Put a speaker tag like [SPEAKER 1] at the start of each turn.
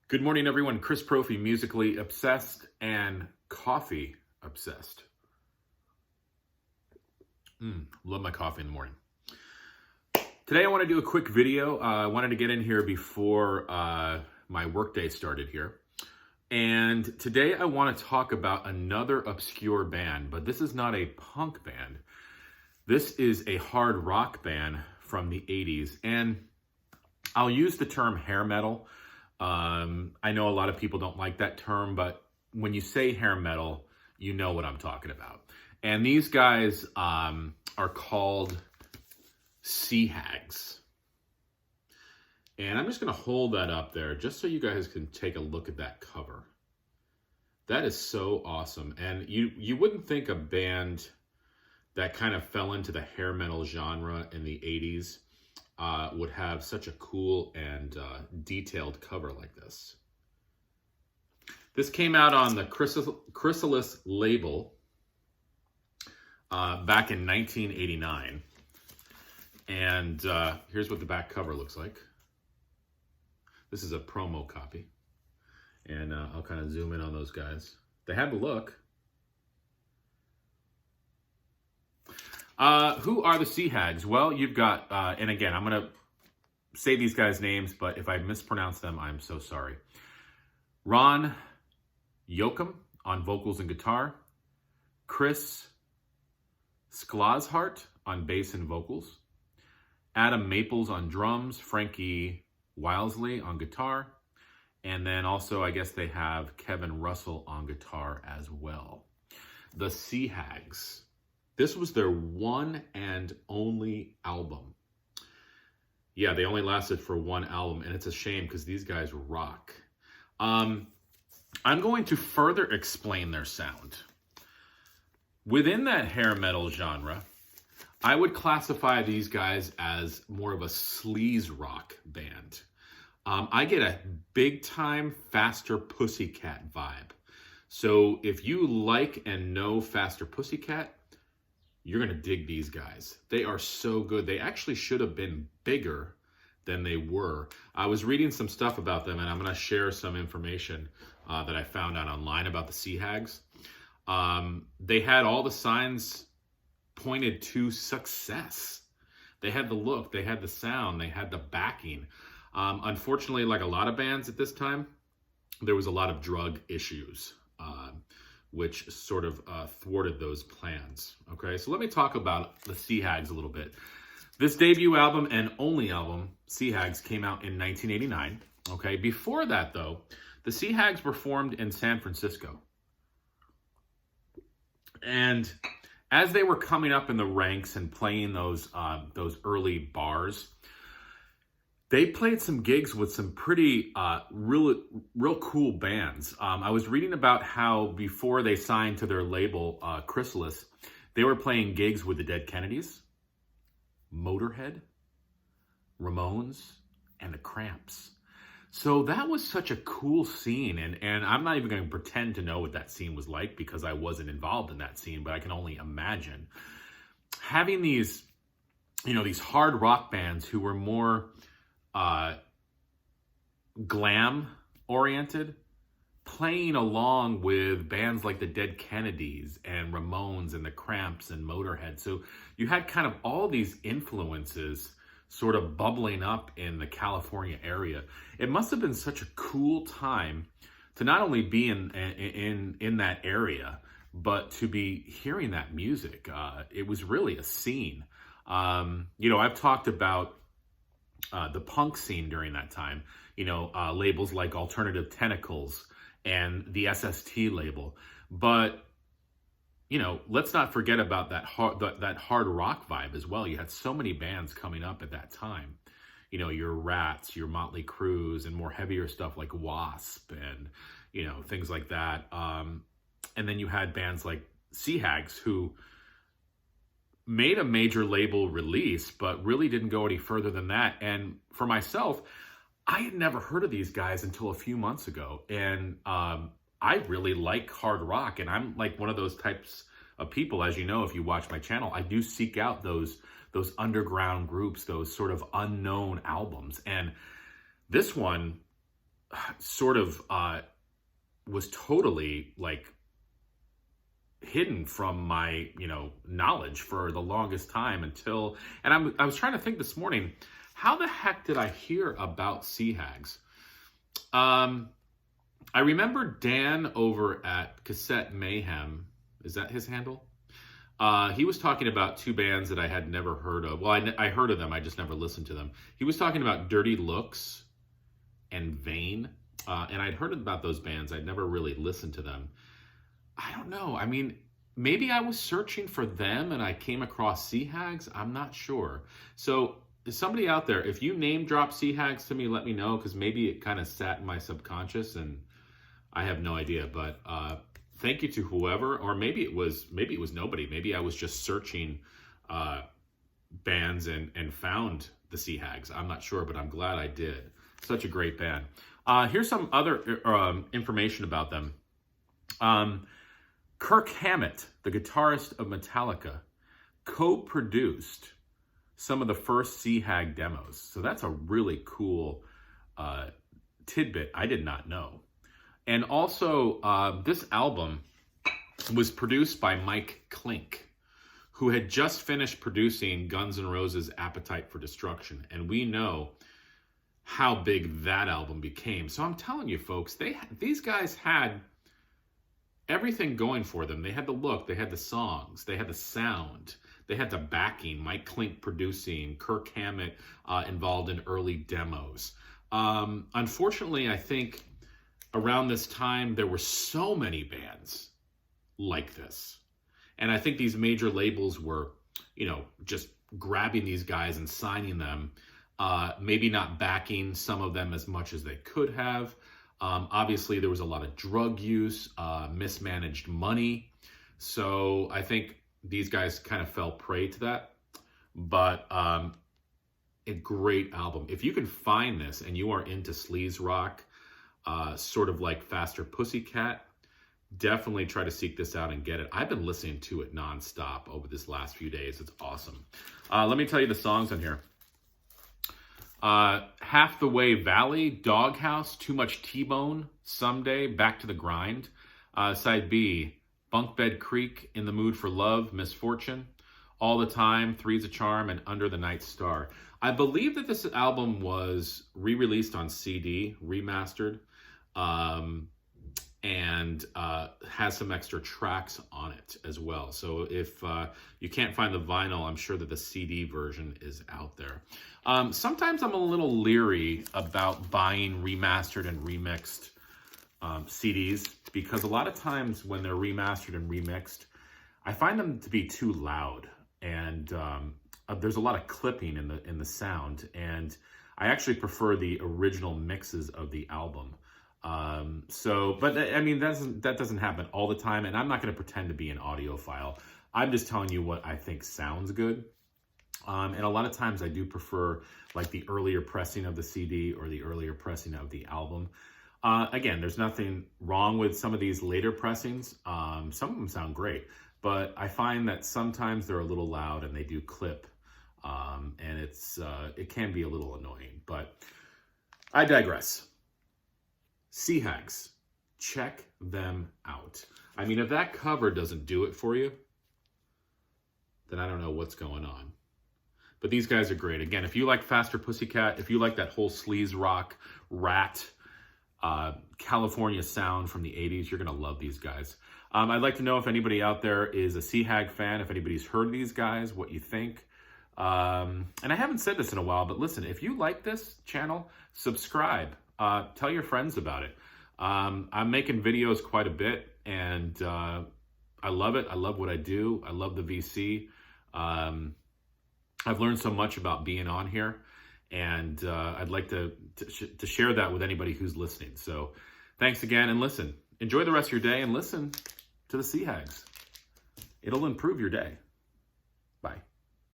[SPEAKER 1] Good morning, everyone. Chris Profi, musically obsessed and coffee obsessed. Love my coffee in the morning. Today, I want to do a quick video. I wanted to get in here before my workday started here. And today, I want to talk about another obscure band, but this is not a punk band. This is a hard rock band from the 80s. And I'll use the term hair metal. I know a lot of people don't like that term, but when you say hair metal, you know what I'm talking about. And these guys are called Sea Hags. And I'm just going to hold that up there just so you guys can take a look at that cover. That is so awesome. And you wouldn't think a band that kind of fell into the hair metal genre in the 80s would have such a cool and detailed cover like this. This came out on the Chrysalis label back in 1989. And here's what the back cover looks like. This is a promo copy. And I'll kind of zoom in on those guys. They have the look. Who are the Sea Hags? Well, you've got, and again, I'm going to say these guys' names, but if I mispronounce them, I'm so sorry. Ron Yoakum on vocals and guitar. Chris Sklazhart on bass and vocals. Adam Maples on drums. Frankie Wilesley on guitar. And then also, I guess they have Kevin Russell on guitar as well. The Sea Hags. This was their one and only album. Yeah, they only lasted for one album, and it's a shame because these guys rock. I'm going to further explain their sound. Within that hair metal genre, I would classify these guys as more of a sleaze rock band. I get a big-time Faster Pussycat vibe. So if you like and know Faster Pussycat, you're going to dig these guys. They are so good. They actually should have been bigger than they were. I was reading some stuff about them, and I'm going to share some information that I found out online about the Sea Hags. They had all the signs pointed to success. They had the look, they had the sound, they had the backing. Unfortunately, like a lot of bands at this time, there was a lot of drug issues. Which sort of thwarted those plans. Okay, so let me talk about the Sea Hags a little bit. This debut album and only album, Sea Hags, came out in 1989. Okay, before that though, the Sea Hags were formed in San Francisco. And as they were coming up in the ranks and playing those early bars, they played some gigs with some pretty real cool bands. I was reading about how before they signed to their label, Chrysalis, they were playing gigs with the Dead Kennedys, Motorhead, Ramones, and the Cramps. So that was such a cool scene, and I'm not even going to pretend to know what that scene was like because I wasn't involved in that scene, but I can only imagine. Having these, these hard rock bands who were more glam oriented, playing along with bands like the Dead Kennedys and Ramones and the Cramps and Motorhead. So you had kind of all these influences sort of bubbling up in the California area. It must have been such a cool time to not only be in that area, but to be hearing that music. It was really a scene. I've talked about the punk scene during that time, labels like Alternative Tentacles and the SST label. But, let's not forget about that hard rock vibe as well. You had so many bands coming up at that time. Your Rats, your Motley Crues, and more heavier stuff like Wasp and, things like that. And then you had bands like Sea Hags who made a major label release, but really didn't go any further than that. And for myself, I had never heard of these guys until a few months ago. And I really like hard rock. And I'm like one of those types of people, as you know, if you watch my channel, I do seek out those underground groups, those sort of unknown albums. And this one sort of was totally like hidden from my, knowledge for the longest time until, and I was trying to think this morning, how the heck did I hear about Sea Hags? I remember Dan over at Cassette Mayhem, is that his handle? He was talking about two bands that I had never heard of. Well, I heard of them, I just never listened to them. He was talking about Dirty Looks and Vain, and I'd heard about those bands. I'd never really listened to them. I don't know. I mean, maybe I was searching for them and I came across Sea Hags. I'm not sure. So somebody out there, if you name drop Sea Hags to me, let me know, because maybe it kind of sat in my subconscious and I have no idea. But thank you to whoever, or maybe it was nobody. Maybe I was just searching bands and found the Sea Hags. I'm not sure, but I'm glad I did. Such a great band. Here's some other information about them. Kirk Hammett, the guitarist of Metallica, co-produced some of the first Sea Hag demos. So that's a really cool tidbit I did not know. And also, this album was produced by Mike Klink, who had just finished producing Guns N' Roses' Appetite for Destruction. And we know how big that album became. So I'm telling you, folks, these guys had everything going for them. They had the look, they had the songs, they had the sound, they had the backing, Mike Klink producing, Kirk Hammett involved in early demos. Unfortunately, I think around this time, there were so many bands like this. And I think these major labels were, just grabbing these guys and signing them, maybe not backing some of them as much as they could have. Obviously, there was a lot of drug use, mismanaged money. So I think these guys kind of fell prey to that. But a great album. If you can find this and you are into sleaze rock, sort of like Faster Pussycat, definitely try to seek this out and get it. I've been listening to it nonstop over this last few days. It's awesome. Let me tell you the songs on here. Half the Way Valley, Doghouse, Too Much T-Bone, Someday, Back to the Grind. Side B, Bunk Bed Creek, In the Mood for Love, Misfortune, All the Time, Three's a Charm, and Under the Night Star. I believe that this album was re-released on CD, remastered, and has some extra tracks on it as well. So if you can't find the vinyl, I'm sure that the CD version is out there. Sometimes I'm a little leery about buying remastered and remixed CDs, because a lot of times when they're remastered and remixed, I find them to be too loud, and there's a lot of clipping in the sound, and I actually prefer the original mixes of the album. But I mean, that doesn't happen all the time, and I'm not going to pretend to be an audiophile. I'm just telling you what I think sounds good. And a lot of times I do prefer like the earlier pressing of the CD or the earlier pressing of the album. Again, there's nothing wrong with some of these later pressings. Some of them sound great, but I find that sometimes they're a little loud and they do clip. And it can be a little annoying, but I digress. Sea Hags, check them out. I mean, if that cover doesn't do it for you, then I don't know what's going on. But these guys are great. Again, if you like Faster Pussycat, if you like that whole sleaze rock, rat, California sound from the 80s, you're going to love these guys. I'd like to know if anybody out there is a Sea Hag fan, if anybody's heard these guys, what you think. And I haven't said this in a while, but listen, if you like this channel, subscribe. Tell your friends about it. I'm making videos quite a bit, and I love it. I love what I do. I love the VC. I've learned so much about being on here, and I'd like to share that with anybody who's listening. So thanks again, and listen, enjoy the rest of your day, and listen to the Sea Hags. It'll improve your day.